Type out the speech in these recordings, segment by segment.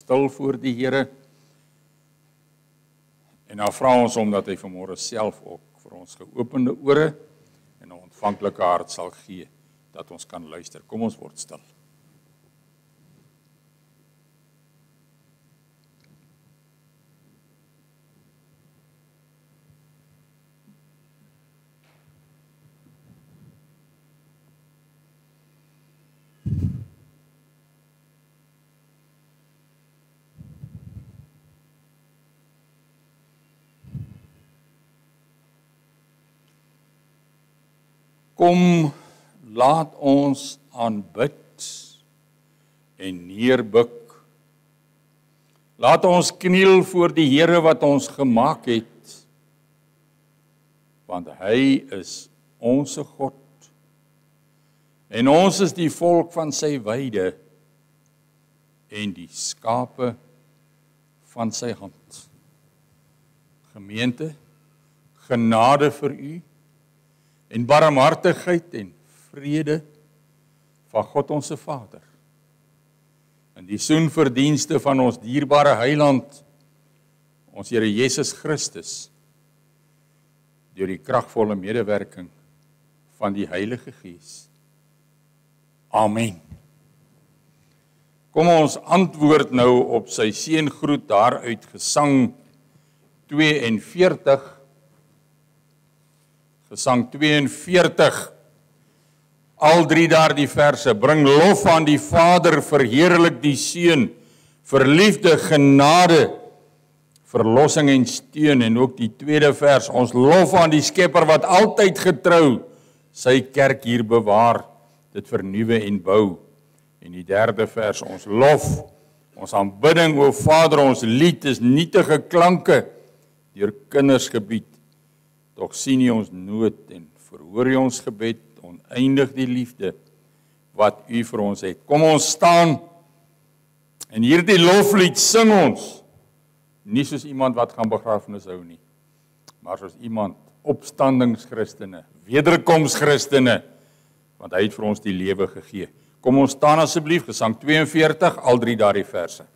stil voor die Here. En dan vra ons hom dat hy vanmôre self ook vir ons geopende ore en 'n ontvanklike hart sal gee, dat ons kan luister. Kom ons word stil. Kom, laat ons aanbid en neerbuk. Laat ons kniel voor die Here wat ons gemaak het, want hy is ons God. En ons is die volk van sy weide en die skape van sy hand. Gemeente, genade vir u en barmhartigheid en vrede van God ons Vader. En die soenverdienste van ons dierbare Heiland, ons Here Jesus Christus, deur die kragvolle medewerking van die Heilige Gees. Amen. Kom ons antwoord nou op sy seëngroet daar uit Gesang 42. Gesang 42. Al drie daardie verse. Bring lof aan die Vader, verheerlik die Seun, vir liefde, genade, verlossing en steun. En ook die tweede vers. Ons lof aan die Skepper wat altyd getrou sy kerk hier bewaar, dit vernuwe en bou. En die derde vers. Ons lof, ons aanbidding, o Vader, ons lied is nietige klanke deur kinders gebied. Tog sien U ons nood en verhoor U ons gebed, oneindig die liefde wat U vir ons het. Kom ons staan en hierdie loflied sing ons, nie soos iemand wat gaan begrafnis hou nie, maar soos iemand opstandingschristene, wederkomschristene, want hy het vir ons die lewe gegee. Kom ons staan asseblief, Gesang 42, al drie daardie verse.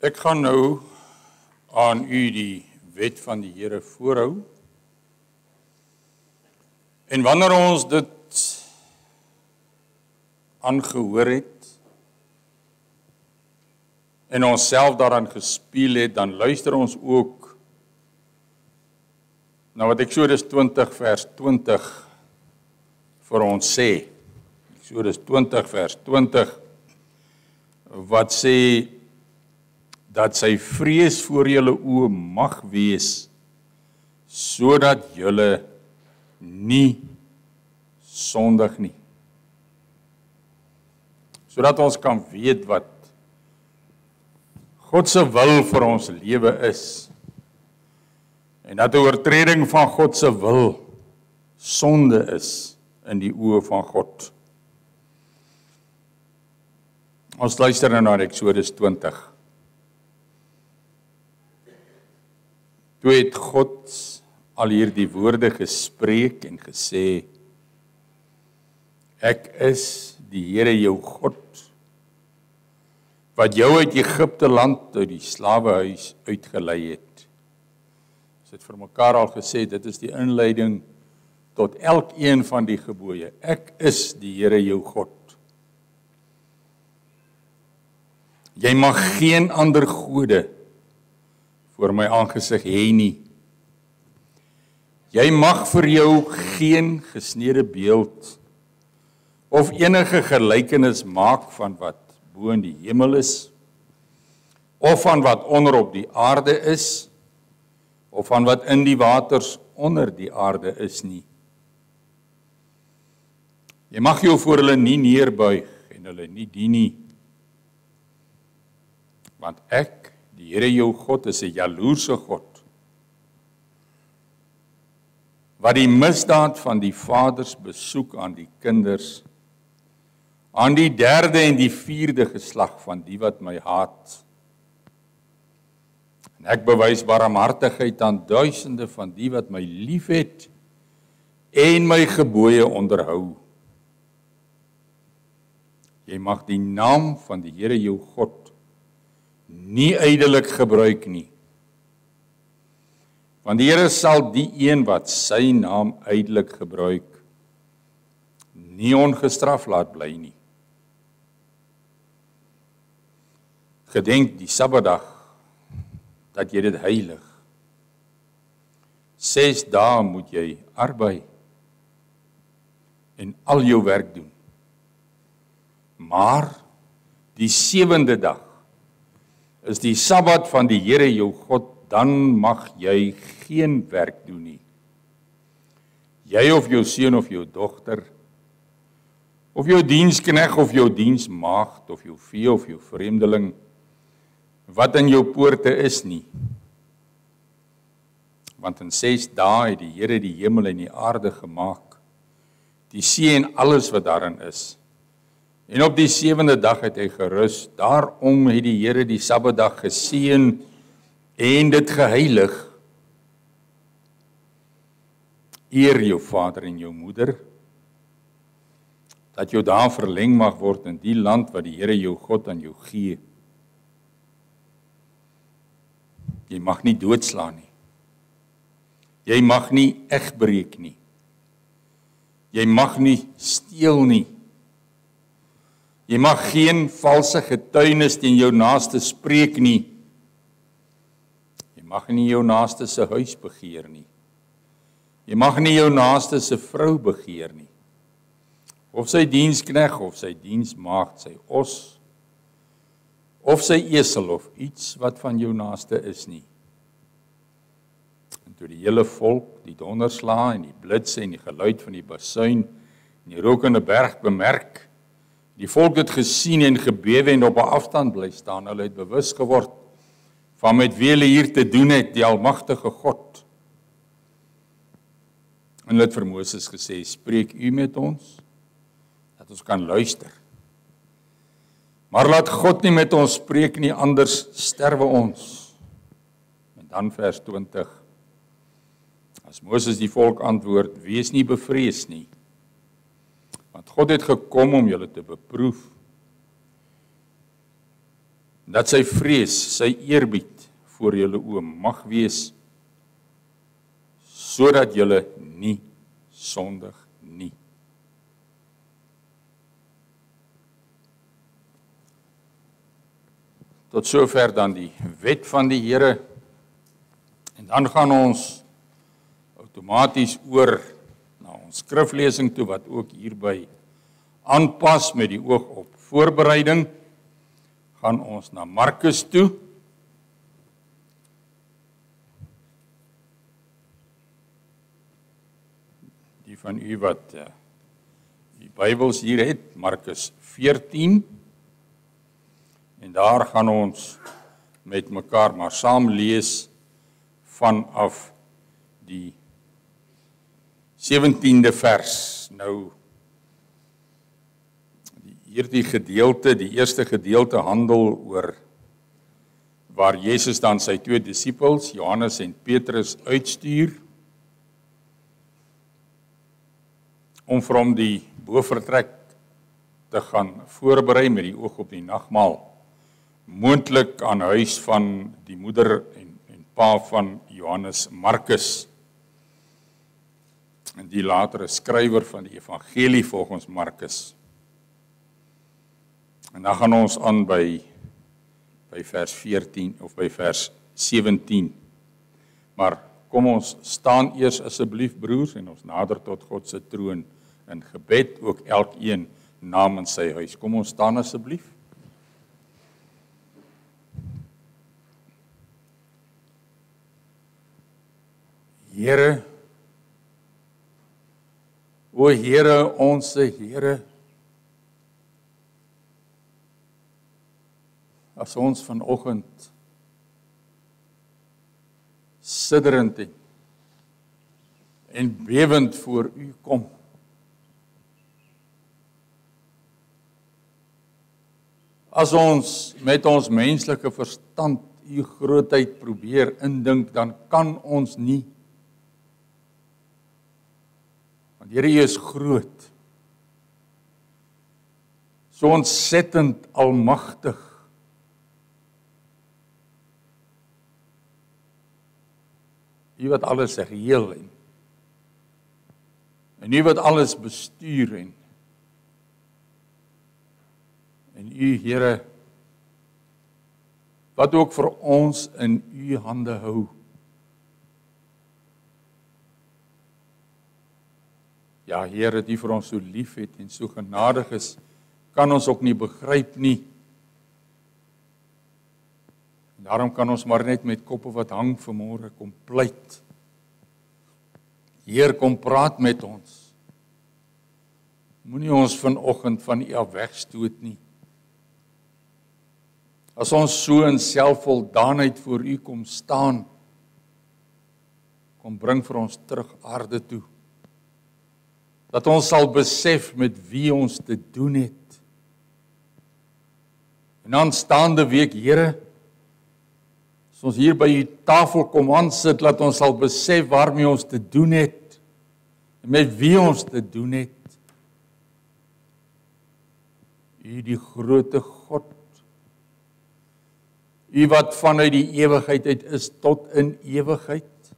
Ek gaan nou aan u die wet van die Here voorhou. En wanneer ons dit aangehoor het en ons self daaraan gespeel het, dan luister ons ook na wat Eksodus 20 vers 20 vir ons sê. Eksodus 20 vers 20 wat sê dat sy vrees voor julle oë mag wees, sodat julle nie sondig nie. Sodat ons kan weet wat God se wil vir ons lewe is. En dat 'n oortreding van God se wil sonde is in die oë van God. Ons luister nou na Eksodus 20. Toe het God al hierdie woorde gespreek en gesê, ek is die Here jou God, wat jou uit Egipte land uit die slawehuis uitgelei het. Ons het vir mekaar al gesê, dit is die inleiding tot elkeen van die gebooie. Ek is die Here jou God. Jy mag geen ander gode voor my aangesig hê nie. Jy mag vir jou geen gesnede beeld of enige gelykenis maak van wat bo in die hemel is, of van wat onder op die aarde is, of van wat in die waters onder die aarde is nie. Jy mag jou voor hulle nie neerbuig en hulle nie dien nie, want ek, die Here jou God, is 'n jaloerse God, wat die misdaad van die vaders besoek aan die kinders, aan die 3de en die 4de geslag van die wat my haat. En ek bewys barmhartigheid aan duisende van die wat my liefhet en my gebooie onderhou. Jy mag die naam van die Here jou God nie ydelik gebruik nie. Want die Here sal die een wat sy naam ydelik gebruik, nie ongestraf laat bly nie. Gedenk die Sabbatdag, dat jy dit heilig. 6 dae moet jy arbei en al jou werk doen. Maar die 7de dag is die Sabbat van die Here jou God, dan mag jy geen werk doen nie. Jy of jou seun of jou dogter, of jou dienskneg of jou diensmaagd, of jou vee of jou vreemdeling, wat in jou poorte is nie. Want in 6 dae het die Here die hemel en die aarde gemaak, die see en alles wat daarin is. En op die 7de dag het hy gerus, daarom het die Here die Sabbatdag geseën en dit geheilig. Eer jou vader en jou moeder, dat jou dae verleng mag word in die land wat die Here jou God aan jou gee. Jy mag nie doodslaan nie. Jy mag nie egbreek nie. Jy mag nie steel nie. Jy mag geen valse getuienis teen jou naaste spreek nie. Jy mag nie jou naaste se huis begeer nie. Jy mag nie jou naaste se vrou begeer nie. Of sy dienskneg of sy diensmaagd, sy os, of sy esel of iets wat van jou naaste is nie. En toe die hele volk die donderslae en die blitse en die geluid van die basuin en die rokende berg bemerk, die volk het gesien en gebewe en op 'n afstand bly staan. Hulle het bewus geword van met wie hulle hier te doen het, die almagtige God. En hulle het vir Moses gesê, spreek u met ons, dat ons kan luister. Maar laat God nie met ons spreek nie, anders sterwe ons. En dan vers 20. As Moses die volk antwoord, wees nie bevrees nie, want God het gekom om julle te beproef, Dat sy vrees, sy eerbied voor julle oë mag wees, sodat julle nie sondig nie. Tot sover dan die wet van die Here. En dan gaan ons outomaties oor na ons skriflesing toe, wat ook hierby aanpas met die oog op voorbereiding. Gaan ons na Markus toe. Die van u wat die Bybels hier het, Markus 14. En daar gaan ons met mekaar maar saam lees vanaf die 17de vers. Nou, hierdie gedeelte, die eerste gedeelte handel oor waar Jesus dan sy twee disippels, Johannes en Petrus, uitstuur om vir hom die bofortrek te gaan voorberei met die oog op die nagmaal, moontlik aan huis van die moeder en pa van Johannes Markus, en die latere skrywer van die evangelie volgens Markus. En dan gaan ons aan by vers 14 of by vers 17. Maar kom ons staan eers asseblief broers en ons nader tot God se troon in gebed, ook elkeen namens sy huis. Kom ons staan asseblief. Here, o Here, onse Here, as ons vanoggend sidderend en bewend voor U kom, as ons met ons menslike verstand U grootheid probeer indink, dan kan ons nie. Want Here, U is groot, so ontsettend almagtig. U wat alles reël en U wat alles bestuur en U, Here, wat ook vir ons in U hande hou. Ja, Here, die vir ons so lief het en so genadig is, kan ons ook nie begryp nie. Daarom kan ons maar net met koppe wat hang vanmôre kom pleit. Heer, kom praat met ons. Moenie ons vanoggend van U af wegstoot nie. As ons so in selfvoldaanheid voor U kom staan, kom bring vir ons terug aarde toe. Dat ons sal besef met wie ons te doen het. En aanstaande week, Here, as ons hier by U tafel kom aansit, laat ons sal besef waarmee ons te doen het, en met wie ons te doen het. U die groote God, U wat vanuit die ewigheid uit is tot in ewigheid.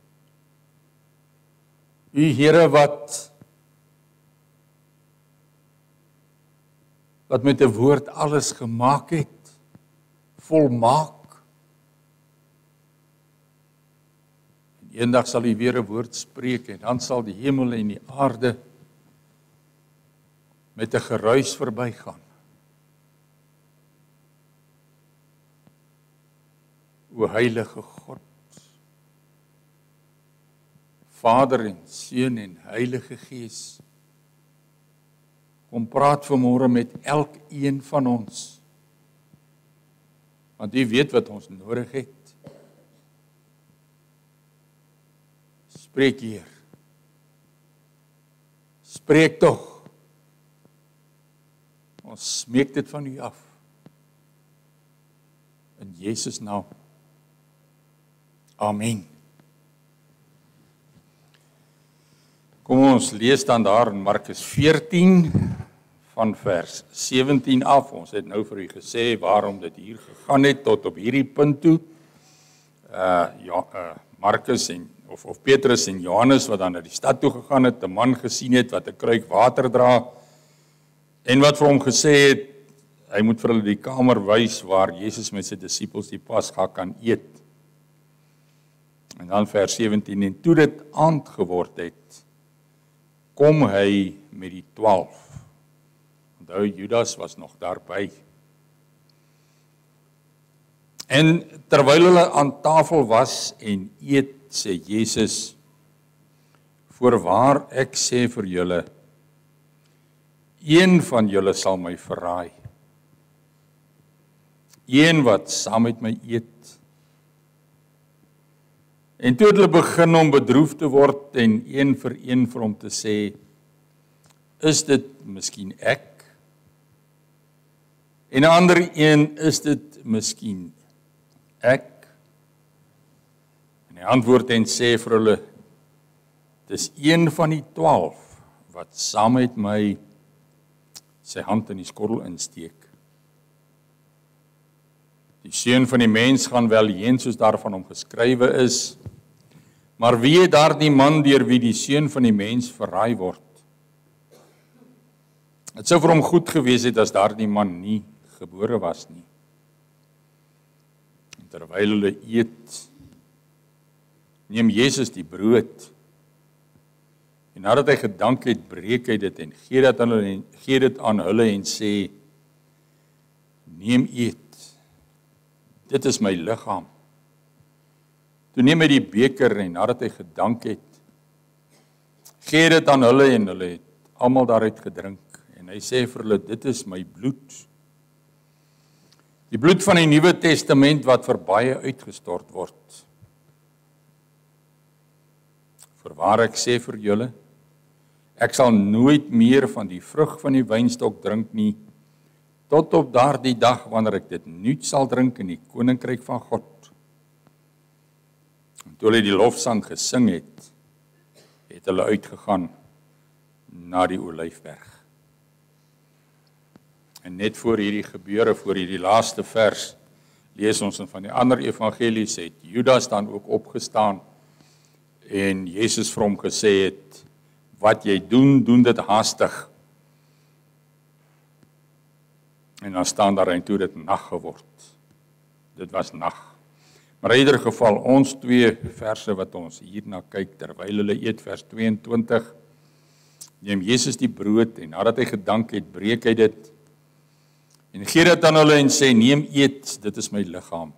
U Here wat met 'n woord alles gemaak het, volmaak. Eendag sal U weer 'n woord spreek en dan sal die hemel en die aarde met 'n geruis verbygaan. O heilige God, Vader en Seun en Heilige Gees, kom praat vanmôre met elkeen van ons, want U weet wat ons nodig het. Spreek, Heer. Spreek tog. Ons smeek dit van U af. In Jesus naam. Amen. Kom ons lees dan daar in Markus 14 van vers 17 af. Ons het nou vir u gesê waarom dit hier gegaan het tot op hierdie punt toe. Markus of Petrus en Johannes wat dan na die stad toe gegaan het, 'n man gesien het wat 'n kruik water dra en wat vir hom gesê het hy moet vir hulle die kamer wys waar Jesus met sy disippels die Pasga kan eet. En dan vers 17, en toe dit aand geword het, kom hy met die 12. Onthou, Judas was nog daarby. En terwyl hulle aan tafel was en eet, sê Jesus, voorwaar ek sê vir julle, een van julle sal my verraai. Een wat saam met my eet. En toe het hulle begin om bedroef te word en een vir hom te sê, is dit miskien ek? En 'n ander een, is dit miskien ek? En hy antwoord en sê vir hulle, dis een van die 12 wat saam met my sy hand in die skottel insteek. Die seun van die mens gaan wel heen soos daarvan hom geskrywe is, maar wie het daardie man deur wie die seun van die mens verraai word? Het sou vir hom goed gewees het as daardie man nie gebore was nie. En terwyl hulle eet, neem Jesus die brood, en nadat hy gedank het, breek hy dit en gee dit aan hulle en sê, neem eet, dit is my liggaam. Toe neem hy die beker en nadat hy gedank het, gee dit aan hulle en hulle het almal daaruit gedrink. En hy sê vir hulle, dit is my bloed. Die bloed van die Nuwe Testament wat vir baie uitgestort word. Voorwaar ek sê vir julle, ek sal nooit meer van die vrug van die wynstok drink nie, tot op daardie dag wanneer ek dit nuut sal drink in die koninkryk van God. En toe hulle die lofsang gesing het, het hulle uitgegaan na die Olyfberg. En net voor hierdie gebeure, voor hierdie laaste vers, lees ons in van die ander evangelies, het Judas dan ook opgestaan en Jesus vir hom gesê het, wat jy doen, doen dit haastig. En dan staan daar en toe dit nag geword. Dit was nag. Maar in ieder geval, ons twee verse wat ons hierna kyk, terwyl hulle eet, vers 22, neem Jesus die brood en nadat hy gedank het, breek hy dit en gee dit aan hulle en sê, neem eet, dit is my liggaam.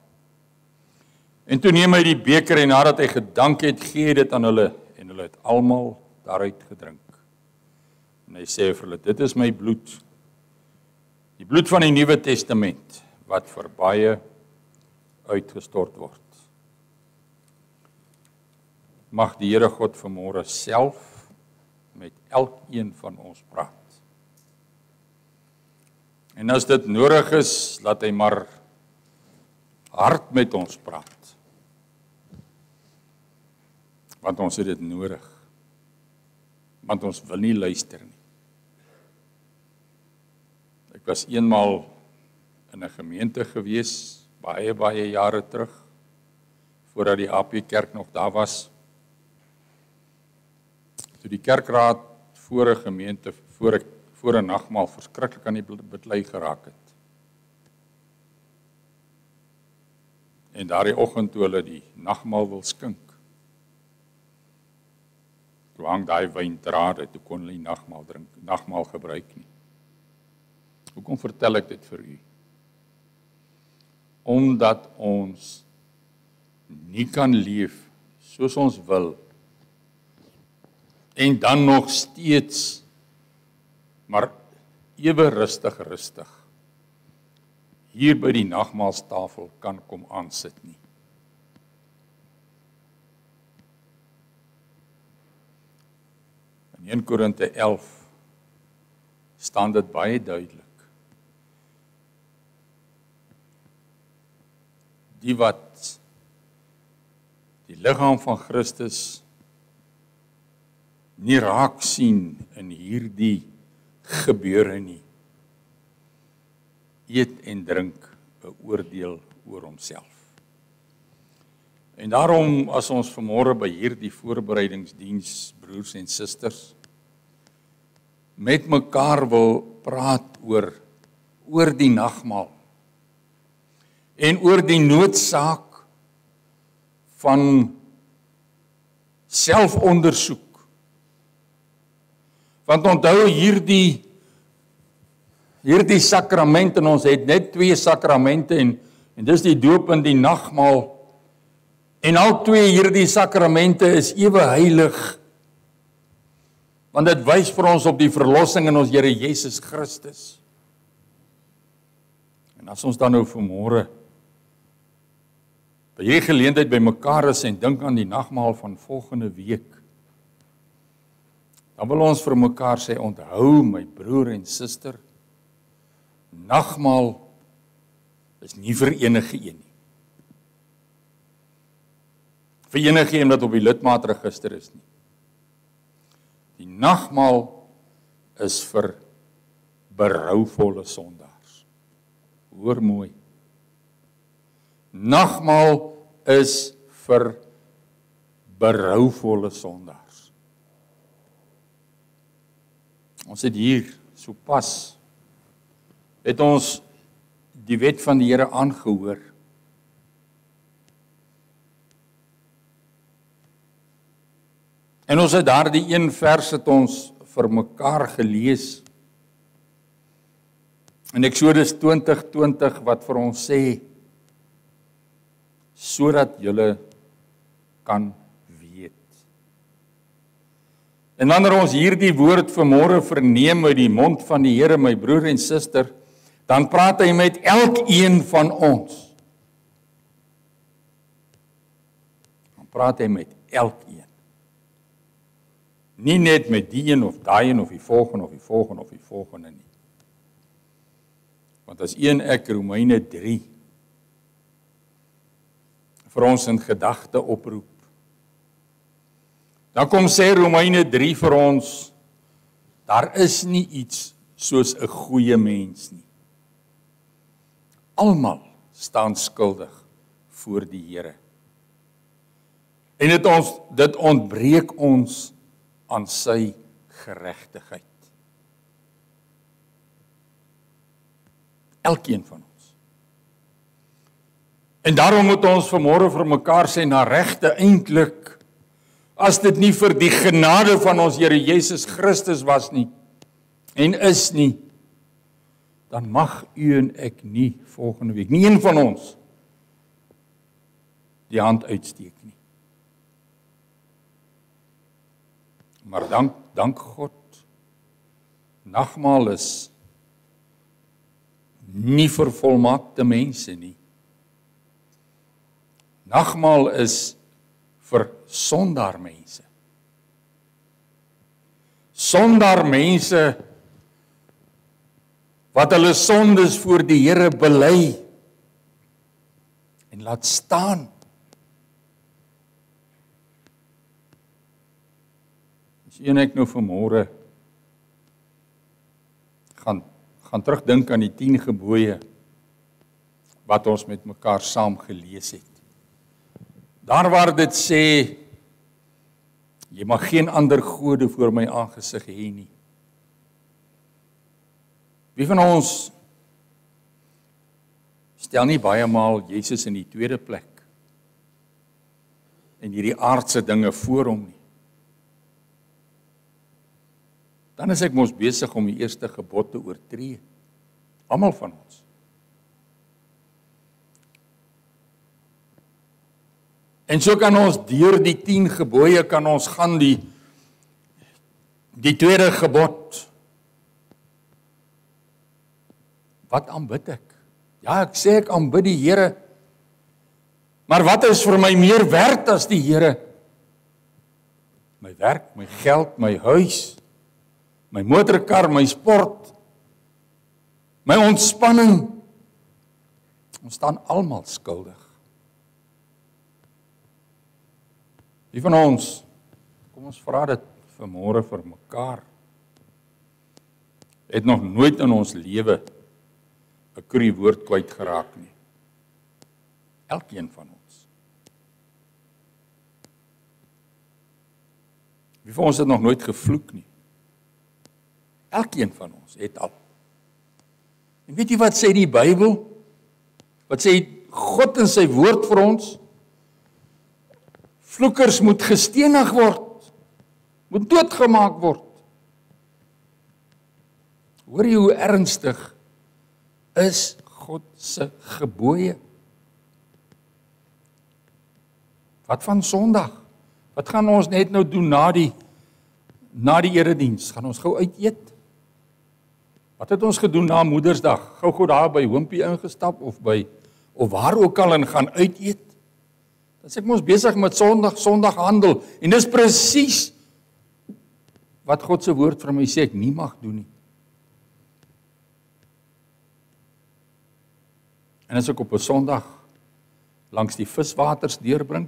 En toe neem hy die beker en nadat hy gedank het, gee hy dit aan hulle en hulle het almal daaruit gedrink. En hy sê vir hulle, dit is my bloed, die bloed van die Nuwe Testament, wat vir baie uitgestort word. Mag die Here God vanmôre self met elkeen van ons praat. En as dit nodig is, laat hy maar hard met ons praat. Want ons het dit nodig. Want ons wil nie luister nie. Ek was eenmaal in 'n gemeente gewees, baie jare terug, voordat die AP Kerk nog daar was. Toe die kerkraad voor 'n gemeente, voor 'n nagmaal verskriklik aan die beklei geraak het. En daardie oggend toe hulle die nagmaal wil skink, toe hang daai wyndrade, toe kon hulle nie nagmaal gebruik nie. Hoekom vertel ek dit vir u? Omdat ons nie kan leef soos ons wil en dan nog steeds maar ewe rustig hier by die nagmaalstafel kan kom aansit nie. In 1 Korinte 11 staan dit baie duidelik. Die wat die liggaam van Christus nie raak sien in hierdie gebeure nie, eet en drink 'n oordeel oor homself. En daarom, as ons vanmôre by hierdie voorbereidingsdiens, broers en susters, met mekaar wil praat oor die nagmaal en oor die noodsaak van selfondersoek. Want onthou hierdie sakrament, en ons het net 2 sakramente en dis die doop en die nagmaal. En al 2 hierdie sakramente is ewe heilig, want dit wys vir ons op die verlossing in ons Here Jesus Christus. En as ons dan nou vanmôre by hierdie geleentheid by mekaar is en dink aan die nagmaal van volgende week, dan wil ons vir mekaar sê, onthou my broer en suster, nagmaal is nie vir enige een nie. Vir enige een wat op die lidmaatregister is nie. Die nagmaal is vir berouvolle sondaars. Hoor mooi. Nagmaal is vir berouvolle sondaars. Ons het hier sopas het ons die wet van die Here aangehoor. En ons het daardie een vers het ons vir mekaar gelees. In Eksodus 20:20 wat vir ons sê, sodat julle kan weet. En wanneer ons hierdie woord vanmôre verneem uit die mond van die Here, my broer en suster, dan praat hy met elkeen van ons. Dan praat hy met elkeen. Nie net met die een of daai een of die volgende of die volgende of die volgende nie. Want as ek Romeine 3 vir ons in gedagte oproep, dan kom sê Romeine 3 vir ons, daar is nie iets soos 'n goeie mens nie. Almal staan skuldig voor die Here. En dit ontbreek ons aan sy geregtigheid. Elkeen van ons. En daarom moet ons vanmôre vir mekaar sê, na regte eintlik, as dit nie vir die genade van ons Here Jesus Christus was nie, en is nie, dan mag u en ek nie volgende week, nie een van ons, die hand uitsteek nie. Maar dank God, nagmaal is nie vir volmaakte mense nie. Nagmaal is vir sondaarmense. Sondaarmense wat hulle sondes voor die Here bely en laat staan. As u en ek nou vanmôre gaan terugdink aan die 10 gebooie wat ons met mekaar saam gelees het. Daar waar dit sê, jy mag geen ander gode voor my aangesig hê nie. Wie van ons stel nie baie maal Jesus in die tweede plek en hierdie aardse dinge voor hom nie? Dan is ek mos besig om die eerste gebod te oortree. Almal van ons. En so kan ons deur die 10 gebooie kan ons gaan die tweede gebod. Wat aanbid ek? Ja, ek sê ek aanbid die Here. Maar wat is vir my meer werd as die Here? My werk, my geld, my huis, my motorkar, my sport, my ontspanning. Ons staan almal skuldig. Wie van ons, kom ons vra dit vanmôre vir mekaar, het nog nooit in ons lewe 'n kry woord kwyt geraak nie. Elkeen van ons. Wie van ons het nog nooit gevloek nie? Elkeen van ons het al. En weet jy wat sê die Bybel? Wat sê God in sy woord vir ons? Vloekers moet gestenig word, moet doodgemaak word. Hoor jy hoe ernstig is God se gebooie? Wat van Sondag? Wat gaan ons net nou doen na die erediens? Gaan ons gou uit eet? Wat het ons gedoen na Moedersdag? Gou daar by Wimpie ingestap of waar ook al en gaan uit eet? Dan sê ek mos besig met Sondaghandel en dis presies wat God se woord vir my sê ek nie mag doen nie. En as ek op 'n Sondag langs die viswaters deurbring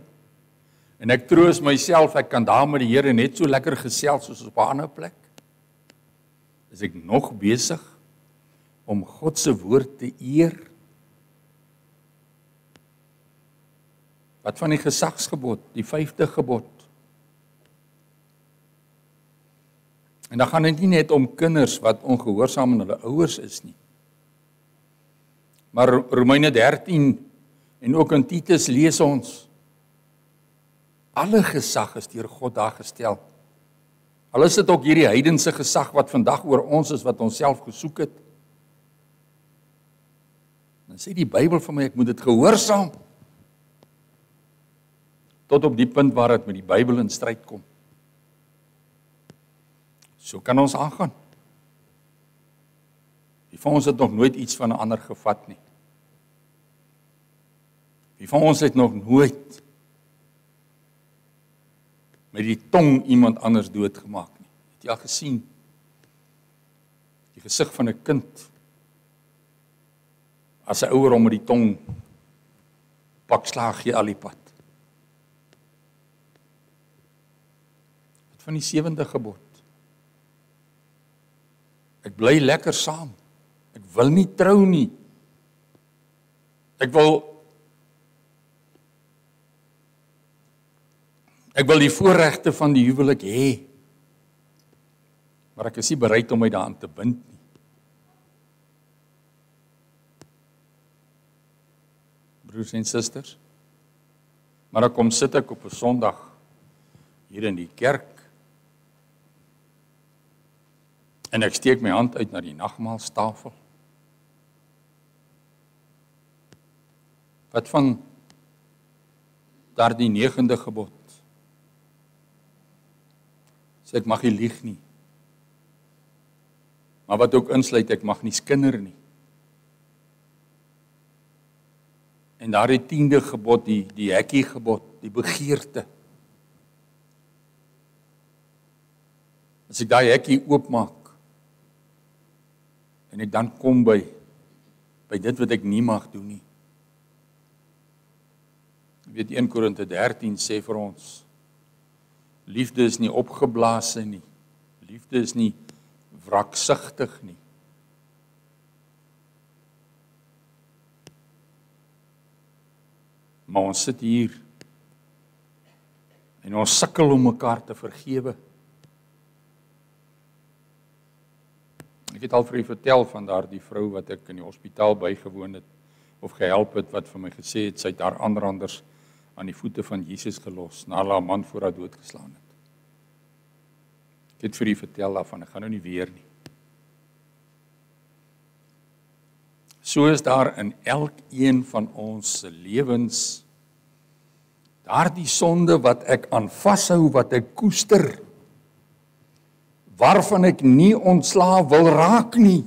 en ek troos myself, ek kan daar met die Here net so lekker gesels soos op 'n ander plek, is ek nog besig om God se woord te eer. Wat van die gesagsgebod, die 5de gebod? En dan gaan dit nie net om kinders wat ongehoorsaam aan hulle ouers is nie. Maar Romeine 13 en ook in Titus lees ons, alle gesag is deur God daar gestel. Al is dit ook hierdie heidense gesag wat vandag oor ons is, wat ons self gesoek het. Dan sê die Bybel vir my, ek moet dit gehoorsaam. Tot op die punt waar dit met die Bybel in stryd kom. So kan ons aangaan. Wie van ons het nog nooit iets van 'n ander gevat nie? Wie van ons het nog nooit met die tong iemand anders doodgemaak nie? Het jy al gesien? Die gesig van 'n kind, as 'n ouer hom met die tong pak slaag gee al die pad. Wat van die 7de gebod? Ek bly lekker saam. Ek wil nie trou nie. Ek wil die voorregte van die huwelik hê. Maar ek is nie bereid om my daaraan te bind nie. Broers en susters, maar dan kom sit ek op 'n Sondag hier in die kerk en ek steek my hand uit na die nagmaalstafel. Wat van daardie 9de gebod? Sê ek mag nie lieg nie. Maar wat ook insluit, ek mag nie skinder nie. En daardie 10de gebod, die hekkie gebod, die begeerte. As ek daai hekkie oopmaak en ek dan kom by dit wat ek nie mag doen nie. Jy weet 1 Korinte 13 sê vir ons, liefde is nie opgeblaase nie. Liefde is nie wraksugtig nie. Maar ons sit hier en ons sukkel om mekaar te vergewe. Ek het al vir u vertel van daardie vrou wat ek in die hospitaal bygewoon het of gehelp het, wat vir my gesê het, sy het haar aanranders aan die voete van Jesus gelos, na haar man voor haar doodgeslaan het. Ek het vir u vertel daarvan, ek gaan nou nie weer nie. So is daar in elkeen van ons se lewens daardie sonde wat ek aan vashou, wat ek koester, waarvan ek nie ontslae wil raak nie.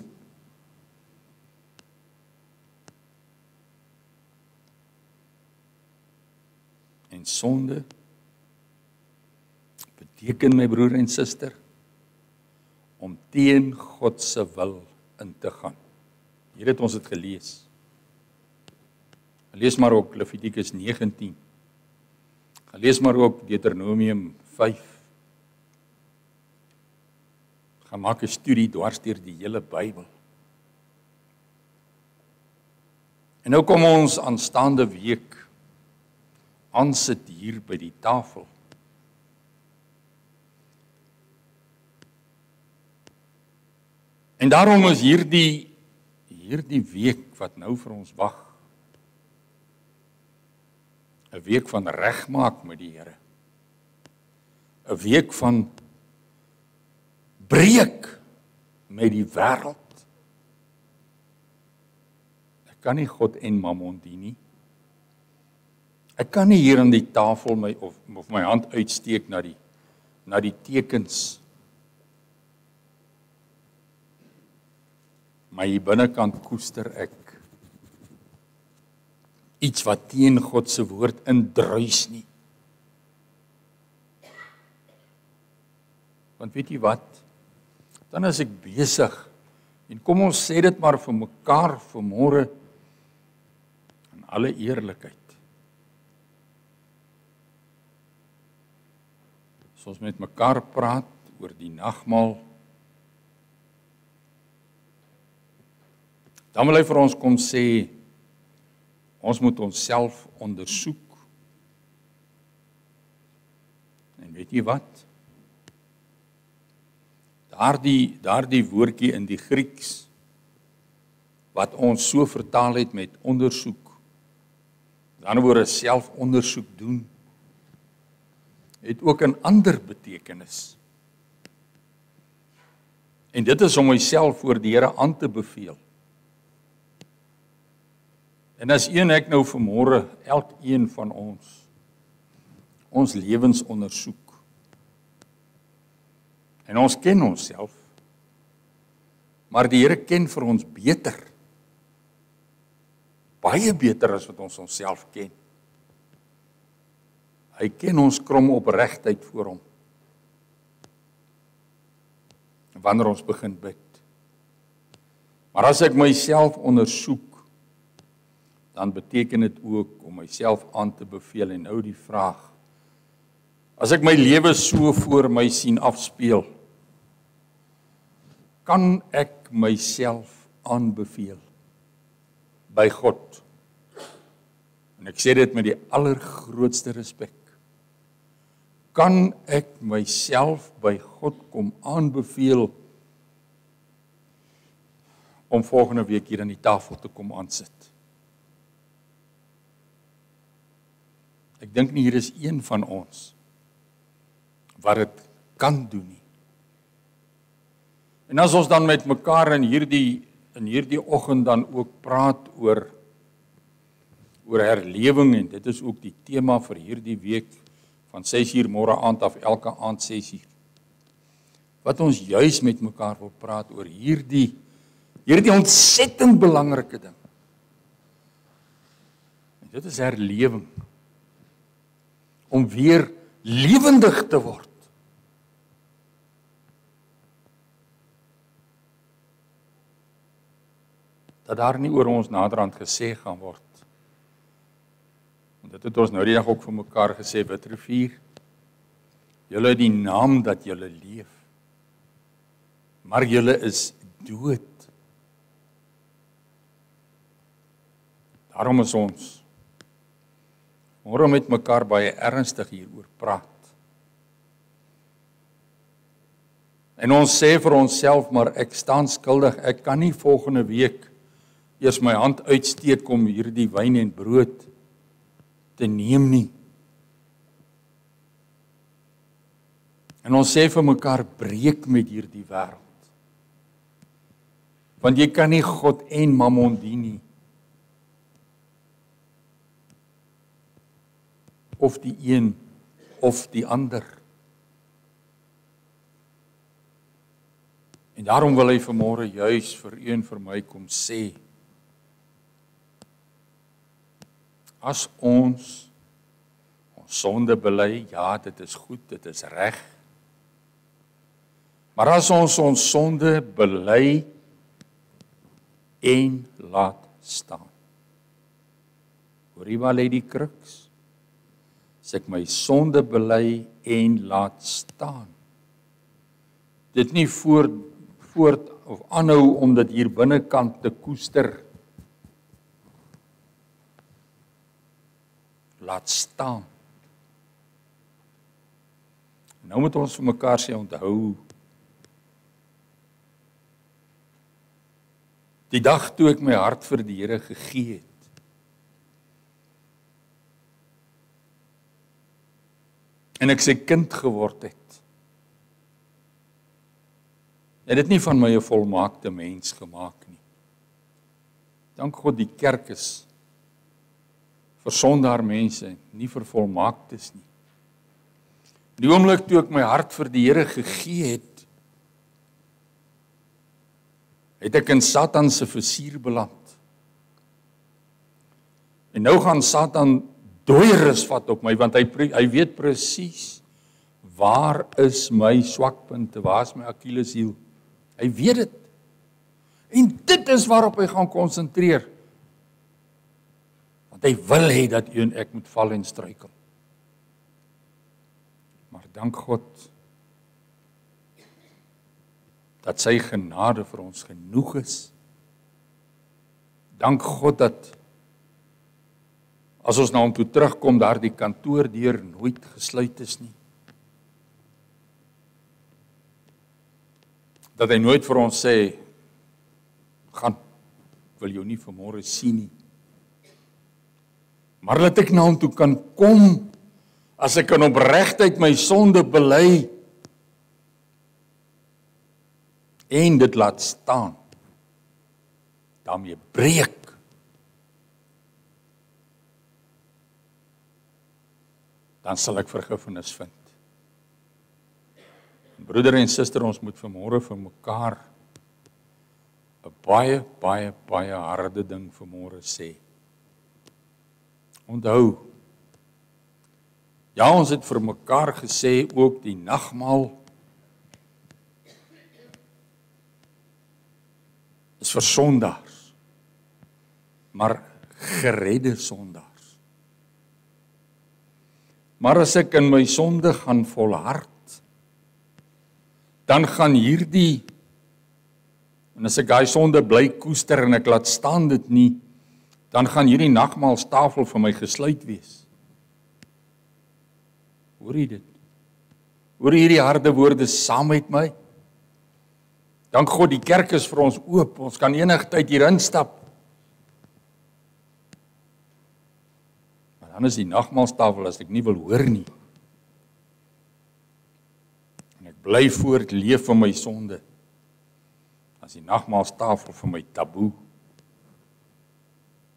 En sonde beteken, my broer en suster, om teen God se wil in te gaan. Hier het ons dit gelees. Lees maar ook Levitikus 19. Lees maar ook Deuteronomium 5. Gaan maak 'n studie dwars deur die hele Bybel. En nou kom ons aanstaande week aan sit hier by die tafel. En daarom is hierdie week wat nou vir ons wag, 'n week van regmaak met die Here. 'n Week van breek met die wêreld. Ek kan nie God en Mammon dien nie. Ek kan nie hier aan die tafel of my hand uitsteek na die tekens. Maar hier binnekant koester ek iets wat teen God se woord indruis nie. Want weet jy wat? Dan is ek besig, en kom ons sê dit maar vir mekaar vanmôre in alle eerlikheid. As ons met mekaar praat oor die nagmaal, dan wil hy vir ons kom sê, ons moet onsself ondersoek. En weet jy wat? Daardie woordjie in die Grieks, wat ons so vertaal het met ondersoek, met ander woorde selfondersoek doen, het ook 'n ander betekenis. En dit is om myself voor die Here aan te beveel. En as ek nou vanmôre, elkeen van ons lewens ondersoek. En ons ken onsself, maar die Here ken vir ons beter. Baie beter as wat ons onsself ken. Hy ken ons krom opregtheid voor hom. Wanneer ons begin bid. Maar as ek myself ondersoek, dan beteken dit ook om myself aan te beveel. En nou die vraag, as ek my lewe so voor my sien afspeel, kan ek myself aanbeveel by God? En ek sê dit met die allergrootste respek. Kan ek myself by God kom aanbeveel om volgende week hier aan die tafel te kom aansit? Ek dink nie hier is een van ons wat dit kan doen nie. En as ons dan met mekaar in hierdie oggend dan ook praat oor herlewing, en dit is ook die tema vir hierdie week van 6:00 môre aand af elke aand 6:00. Wat ons juis met mekaar wil praat oor hierdie ontsettend belangrike ding. En dit is herlewing. Om weer lewendig te word. Dat daar nie oor ons naderhand gesê gaan word. En dit het ons nou die dag ook vir mekaar gesê, Witrivier, julle het die naam dat julle leef, maar julle is dood. Daarom is ons môre met mekaar baie ernstig hieroor praat. En ons sê vir onsself, maar ek staan skuldig, ek kan nie volgende week eers my hand uitsteek om hierdie wyn en brood te neem nie. En ons sê vir mekaar, breek met hierdie wêreld. Want jy kan nie God en Mammon dien nie. Of die een, of die ander. En daarom wil hy vanmôre juis vir u en vir my kom sê, as ons sonde bely, ja, dit is goed, dit is reg. Maar as ons sonde bely en laat staan. Hoorie waar lê die kruks? As ek my sonde bely en laat staan. Dit nie voort of aanhou om dit hier binnekant te koester laat staan. Nou moet ons vir mekaar sê, onthou, die dag toe ek my hart vir die Here gegee het, en ek sy kind geword het, het dit nie van my 'n volmaakte mens gemaak nie. Dank God die kerk is vir sondaar mense, nie vir volmaaktes nie. Die oomblik toe ek my hart vir die Here gegee het, het ek in Satan se versuur beland. En nou gaan Satan dooierus vat op my, want hy weet presies, waar is my swakpunte, waar is my Achilleshiel? Hy weet dit. En dit is waarop hy gaan konsentreer. Want hy wil hê dat u en ek moet val en struikel. Maar dank God dat sy genade vir ons genoeg is. Dank God dat as ons na hom toe terugkom, daar die kantoordeur nooit gesluit is nie. Dat hy nooit vir ons sê, gaan, ek wil jou nie vanmôre sien nie. Maar dat ek na hom toe kan kom, as ek in opregtheid my sonde bely, en dit laat staan, daarmee breek, dan sal ek vergifnis vind. Broeder en suster, ons moet vanmôre vir mekaar 'n baie harde ding vanmôre sê. Onthou, ja, ons het vir mekaar gesê ook die nagmaal is vir sondaars, maar geredde sondaars. Maar as ek in my sonde gaan volhard, dan gaan hierdie, en as ek daai sonde bly koester en ek laat staan dit nie, dan gaan hierdie nagmaalstafel vir my gesluit wees. Hoor jy dit? Hoor jy hierdie harde woorde saam met my? Dank God, die kerk is vir ons oop, ons kan enige tyd hier instap. Maar dan is die nagmaalstafel as ek nie wil hoor nie. En ek bly voort leef in my sonde. As die nagmaalstafel vir my taboe.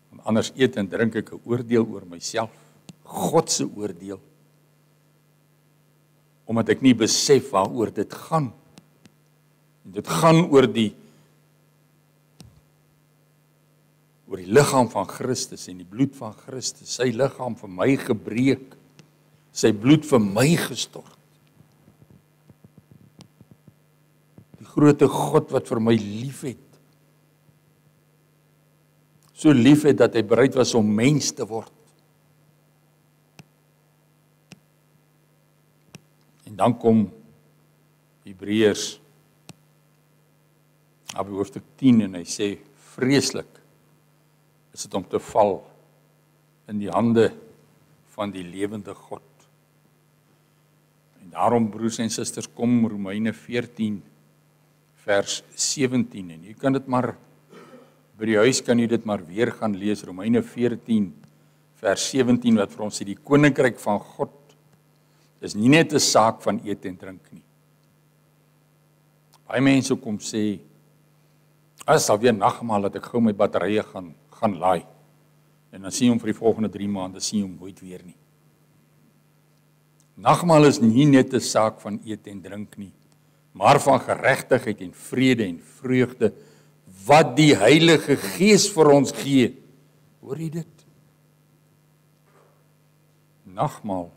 Want anders eet en drink ek 'n oordeel oor myself, God se oordeel. Omdat ek nie besef waaroor dit gaan. En dit gaan oor die liggaam van Christus en die bloed van Christus, sy liggaam vir my gebreek, sy bloed vir my gestort. Die groote God wat vir my lief het, so lief het dat hy bereid was om mens te word. En dan kom Hebreërs op hoofstuk 10 en hy sê, vreeslik is dit om te val in die hande van die lewende God. En daarom, broers en susters, kom Romeine 14 vers 17 en jy kan dit maar by die huis kan jy dit maar weer gaan lees, Romeine 14 vers 17 wat vir ons sê, die koninkryk van God is nie net 'n saak van eet en drink nie. Baie mense kom sê, as sal weer nagmaal dat ek gou my batterye gaan laai. En dan sien jy hom vir die volgende 3 maande, sien jy hom nooit weer nie. Nagmaal is nie net 'n saak van eet en drink nie, maar van geregtigheid en vrede en vreugde, wat die Heilige Gees vir ons gee. Hoor jy dit? Nagmaal.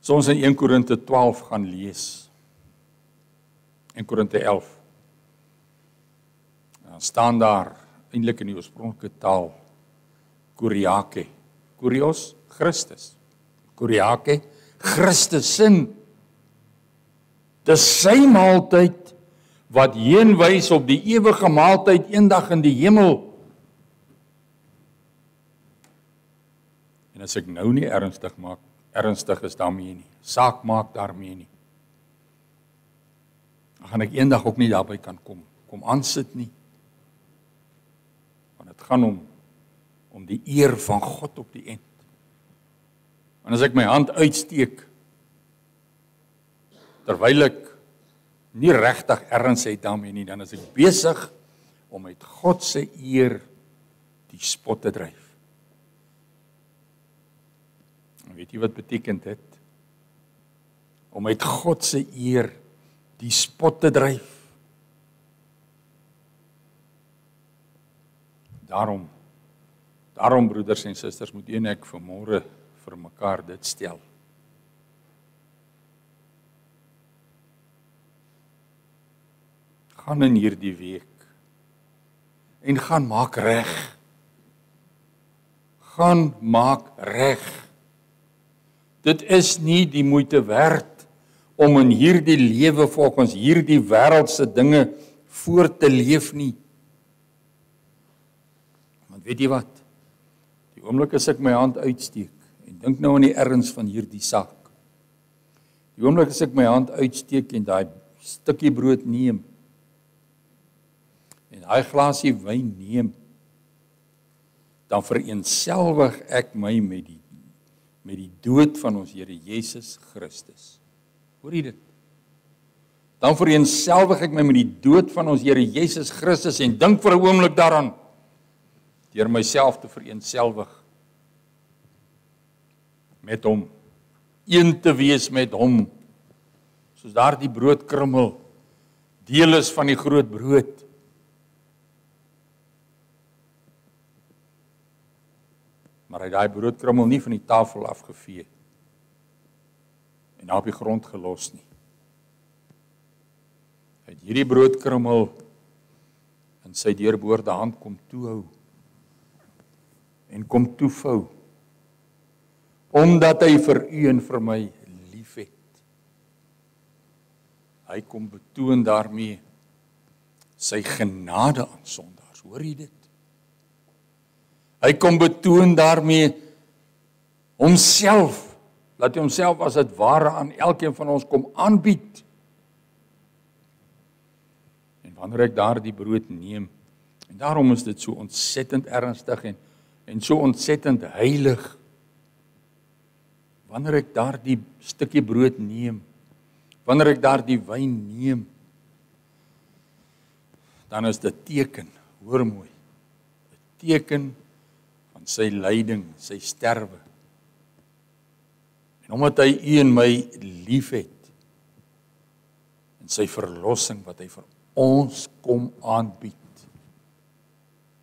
So ons in 1 Korinte 12 gaan lees. 1 Korinte 11. Dan staan daar, eintlik in die oorspronklike taal, Kuriake. Kurios, Christus. Kuriake, Christus sin. Dis sy maaltyd, wat heen wys op die ewige maaltyd eendag in die hemel. En as ek nou nie ernstig is daarmee nie, saak maak daarmee nie, dan gaan ek eendag ook nie daarby kan kom aansit nie. Want dit gaan om die eer van God op die end. En as ek my hand uitsteek, terwyl ek nie regtig erns het daarmee nie, dan is ek besig om met God se eer die spot te dryf. En weet jy wat beteken dit? Om met God se eer die spot te dryf. Daarom broeders en susters, moet een ek vanmôre vir mekaar dit stel. Gaan in hierdie week en gaan maak reg. Gaan maak reg. Dit is nie die moeite werd om in hierdie lewe volgens hierdie wêreldse dinge voor te leef nie. Want weet jy wat? Die oomblik as ek my hand uitsteek en dink nou aan die erns van hierdie saak. Die oomblik as ek my hand uitsteek en daai stukkie brood neem en daai glasie wyn neem, dan vereenselwig ek my met die dood van ons Here Jesus Christus. Hoor jy dit? Dan vereenselwig ek my met die dood van ons Here Jesus Christus en dink vir 'n oomblik daaraan, deur myself te vereenselwig met hom, een te wees met hom, soos daardie broodkrummel deel is van die groot brood. Maar hy het daai broodkrummel nie van die tafel afgevee en daar op die grond gelos nie. Hy het hierdie broodkrummel in sy deurboorde hand kom toehou en kom toevou, omdat hy vir u en vir my lief het. Hy kom betoon daarmee sy genade aan sondaars. Hoor jy dit? Hy kom betoon daarmee homself, laat hy homself as dit ware aan elkeen van ons kom aanbied. En wanneer ek daardie brood neem, en daarom is dit so ontsettend ernstig en so ontsettend heilig, wanneer ek daardie stukkie brood neem, wanneer ek daardie wyn neem, dan is dit teken, hoor mooi, 'n teken van sy lyding, sy sterwe. En omdat hy u en my lief het, en sy verlossing wat hy vir ons kom aanbied.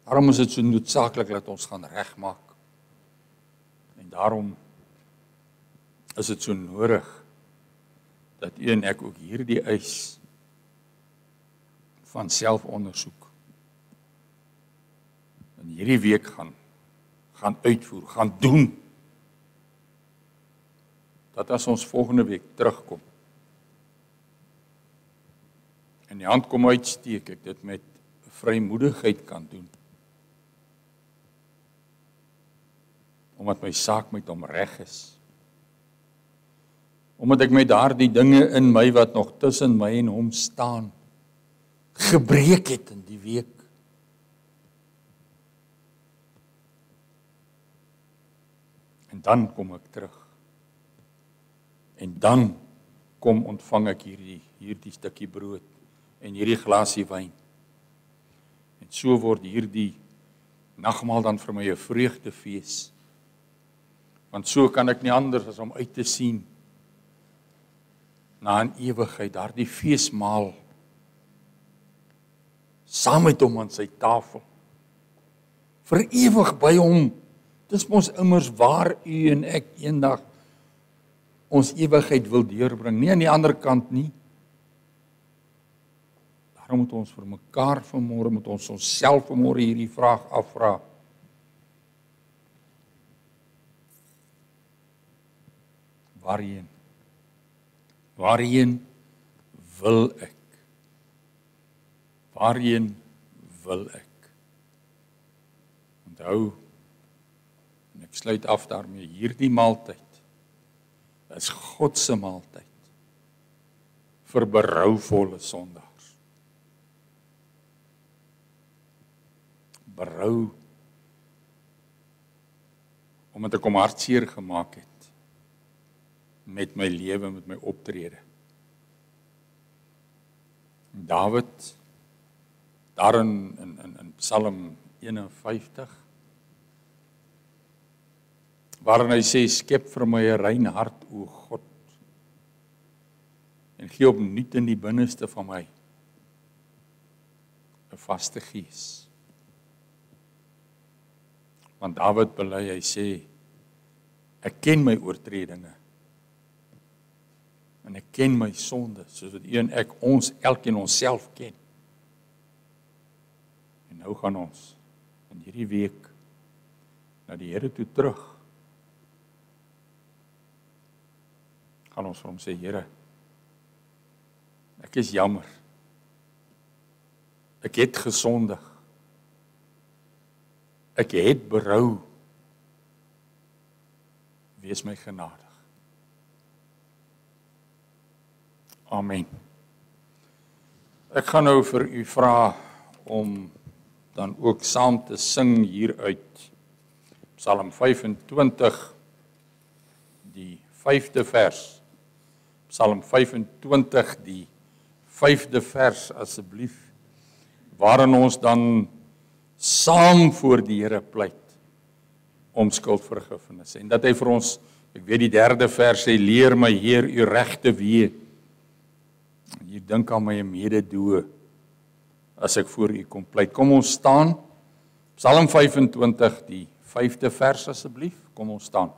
Daarom is dit so noodsaaklik dat ons gaan regmaak. En daarom is dit so nodig dat u en ek ook hierdie eis van selfondersoek in hierdie week gaan uitvoer, gaan doen. Dat as ons volgende week terugkom en die hand kom uitsteek, ek dit met vrymoedigheid kan doen. Omdat my saak met hom reg is. Omdat ek met daardie dinge in my wat nog tussen my en hom staan, gebreek het in die week. En dan kom ek terug. En dan kom ontvang ek hierdie stukkie brood en hierdie glasie wyn. En so word hierdie nagmaal dan vir my 'n vreugdefees. Want so kan ek nie anders as om uit te sien na 'n ewigheid, daardie feesmaal saam met hom aan sy tafel. Vir ewig by hom. Dis mos immers waar u en ek eendag ons ewigheid wil deurbring, nie aan die ander kant nie. Daarom moet ons vir mekaar vanmôre, moet ons onsself vanmôre hierdie vraag afvra. Waarheen? Waarheen wil ek? Waarheen wil ek? Onthou, en ek Ek sluit af daarmee, hierdie maaltyd is God se maaltyd vir berouvolle sondaars. Berou omdat ek hom hartseer gemaak het met my lewe, met my optrede. Dawid, daarin in Psalm 51, waarin hy sê, skep vir my 'n rein hart, o God, en gee opnuut in die binneste van my 'n vaste gees. Want Dawid bely, hy sê, ek ken my oortredinge, en ek ken my sonde, soos wat u en ek ons, elkeen onsself ken. En nou gaan ons in hierdie week na die Here toe terug. Gaan ons vir hom sê, Here, ek is jammer. Ek het gesondig. Ek het berou. Wees my genadig. Amen. Ek gaan nou vir u vra om dan ook saam te sing hieruit. Psalm 25, die 5de vers. Psalm 25, die 5de vers asseblief, waarin ons dan saam voor die Here pleit om skuldvergifnis. En dat hy vir ons, ek weet die 3de vers sê, leer my Heer u regte weë. Jy dink aan my mededoe as ek voor u kom pleit. Kom ons staan, Psalm 25, die 5de vers asseblief, kom ons staan.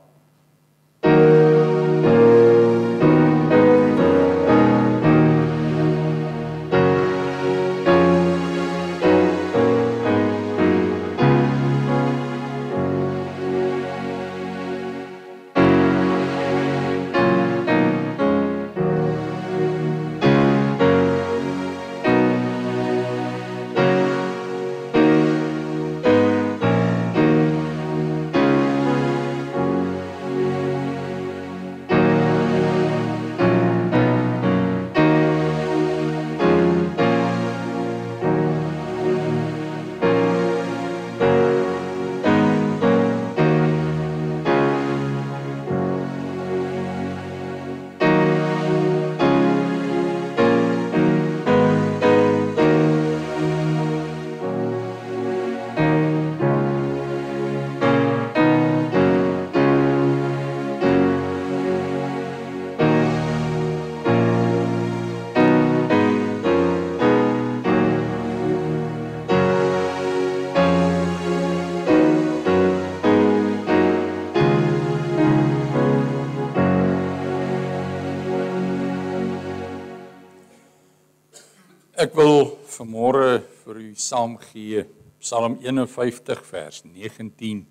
Ek wil vanmôre vir u saamgee Psalm 51 vers 19.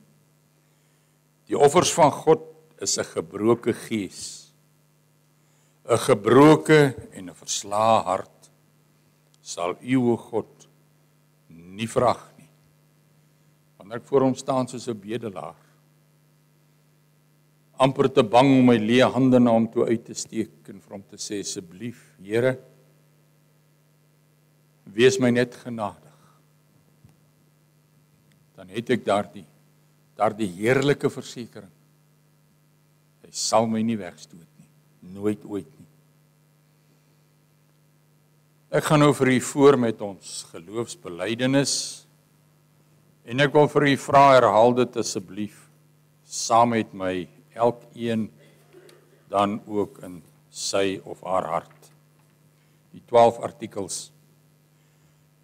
Die offers van God is 'n gebroke gees, 'n gebroke en 'n verslae hart sal u, o God, nie vrag nie. Want ek voor hom staan soos 'n bedelaar, amper te bang om my leë hande na hom toe uit te steek en vir hom te sê, asseblief, Here, wees my net genadig. Dan het ek daardie heerlike versekering. Hy sal my nie wegstoot nie, nooit ooit nie. Ek gaan nou vir u voor met ons geloofsbelydenis en ek wil vir u vra, herhaal dit asseblief saam met my, elkeen dan ook in sy of haar hart. Die 12 artikels.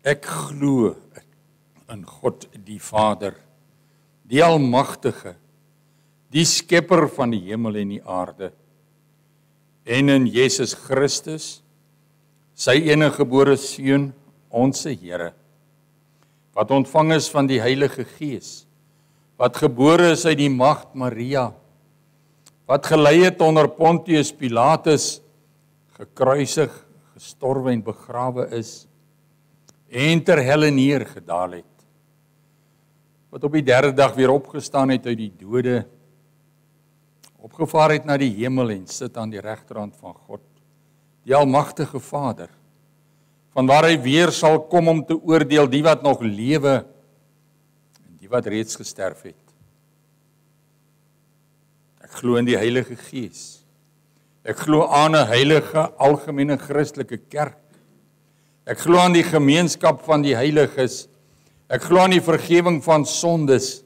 Ek glo in God die Vader, die Almagtige, die Skepper van die hemel en die aarde, en in Jesus Christus, sy enige gebore Seun, ons Here, wat ontvang is van die Heilige Gees, wat gebore is uit die Maagd Maria, wat gelei het onder Pontius Pilatus, gekruisig, gestorwe en begrawe is, en ter helle neergedaal het. wat op die derde dag weer opgestaan het uit die dode, opgevaar het na die hemel en sit aan die regterhand van God, die almagtige Vader, vanwaar hy weer sal kom om te oordeel die wat nog lewe en die wat reeds gesterf het. Ek glo in die Heilige Gees. Ek glo aan 'n heilige algemene Christelike kerk. Ek glo aan die gemeenskap van die heiliges. Ek glo aan die vergifnis van sondes.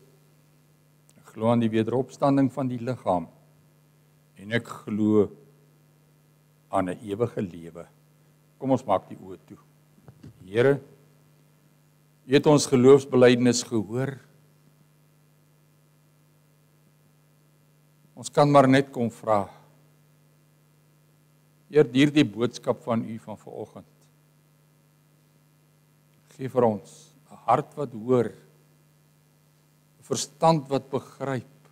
Ek glo aan die wederopstanding van die liggaam. En ek glo aan 'n ewige lewe. Kom ons maak die oë toe. Here, U het ons geloofsbelijdenis gehoor. Ons kan maar net kom vra. Heer, hierdie boodskap van U van vanoggend. Gee vir ons 'n hart wat hoor, 'n verstand wat begryp,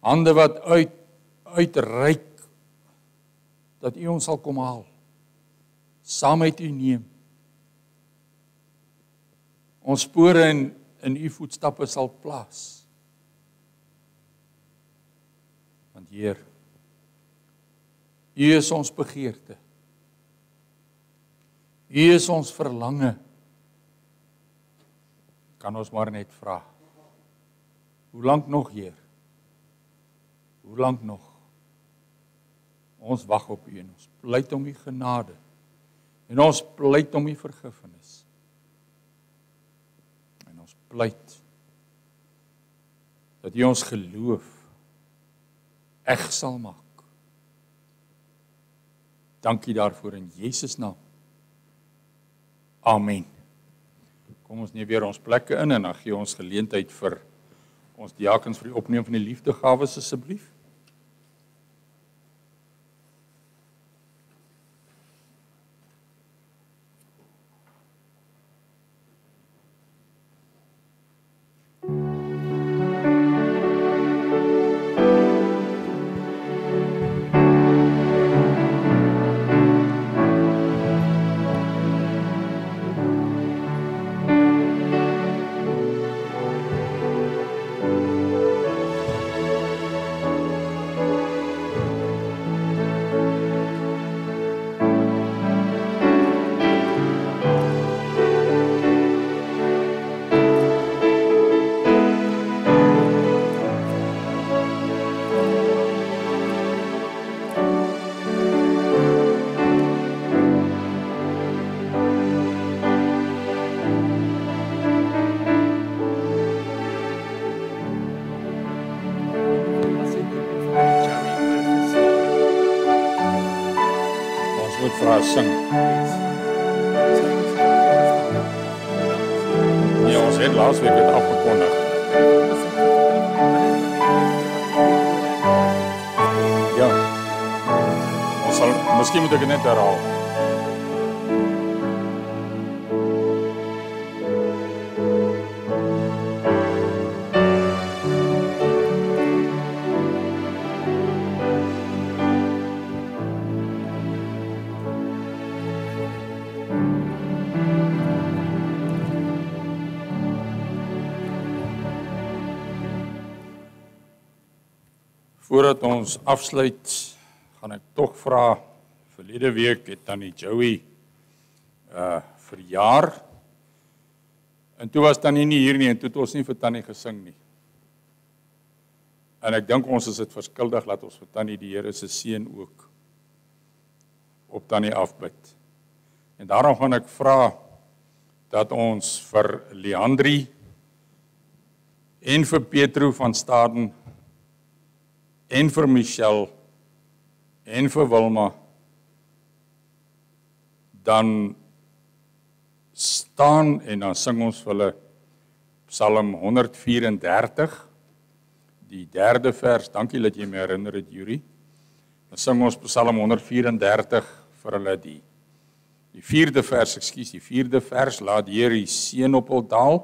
hande wat uitreik, dat U ons sal kom haal, saam met U neem. Ons spore in U voetstappe sal plaas. Want Heer, U is ons begeerte. U is ons verlange. Kan ons maar net vra. Hoe lank nog, Heer? Hoe lank nog? Ons wag op U en ons pleit om U genade. En ons pleit om U vergifnis. En ons pleit dat U ons geloof eg sal maak. Dankie daarvoor in Jesus naam. Amen. Kom ons neem weer ons plekke in en dan gee ons geleentheid vir ons diakens vir die opneem van die liefdegawes asseblief. Sing. Ja, ons het laasweek dit afgekondig. Ja. Ons sal, miskien moet ek dit net herhaal. Voordat ons afsluit, gaan ek tog vra, verlede week het Tannie Joey verjaar, en toe was Tannie nie hier nie, en toe het ons nie vir Tannie gesing nie. En ek dink ons is dit verskuldig, laat ons vir Tannie die Here se seën ook op Tannie afbid. En daarom gaan ek vra, dat ons vir Leandri, en vir Petro van Staden, en vir Michelle, en vir Wilma, dan staan en dan sing ons vir hulle Psalm 134, die derde vers, dankie dat jy my herinner het, Yuri, dan sing ons Psalm 134 vir hulle die vierde vers, die vierde vers, laat Here die seën op hul daal,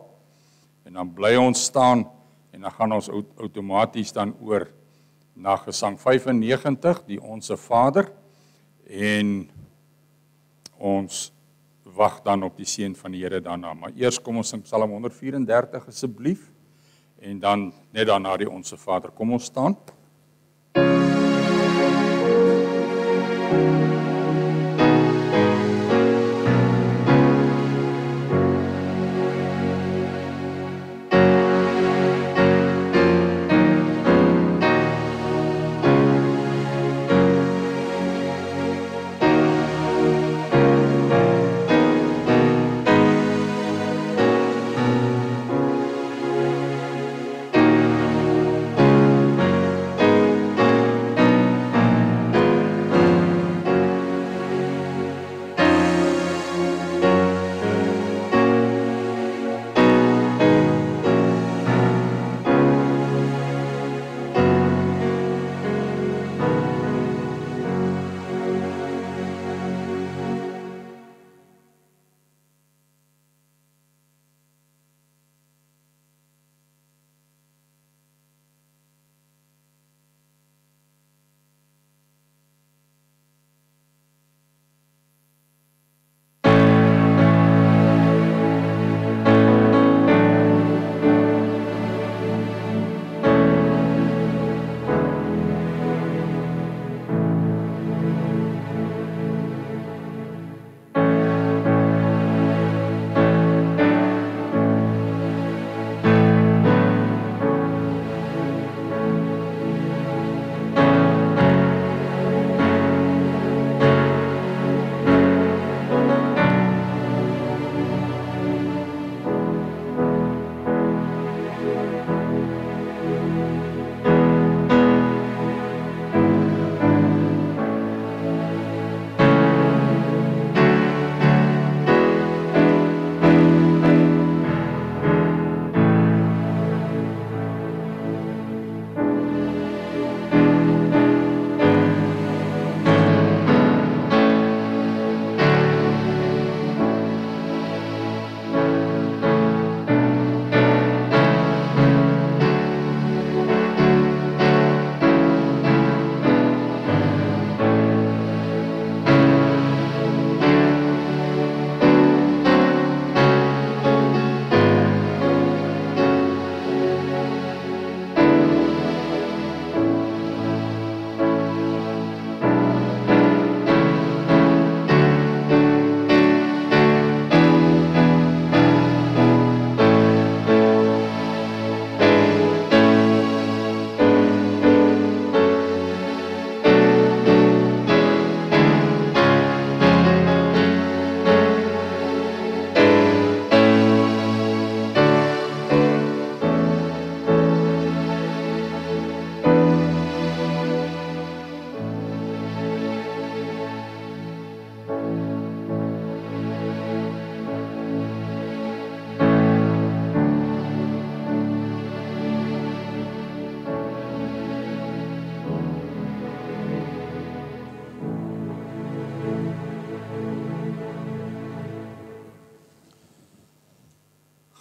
en dan bly ons staan, en dan gaan ons outomaties dan oor na gesang 95, die Onse Vader, en ons wag dan op die seën van die Here daarna. Maar eers kom ons sing Psalm 134 asseblief en dan net daarna die Onse Vader. Kom ons staan.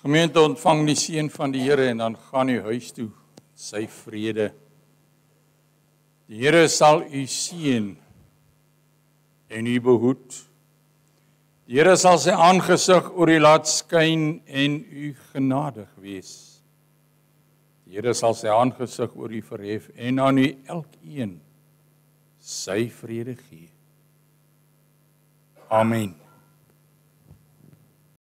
Gemeente, ontvang die seën van die Here en dan gaan u huis toe, sy vrede. Die Here sal u seën en u behoed. Die Here sal sy aangesig oor u laat skyn en u genadig wees. Die Here sal sy aangesig oor u verhef en aan u elkeen sy vrede gee. Amen.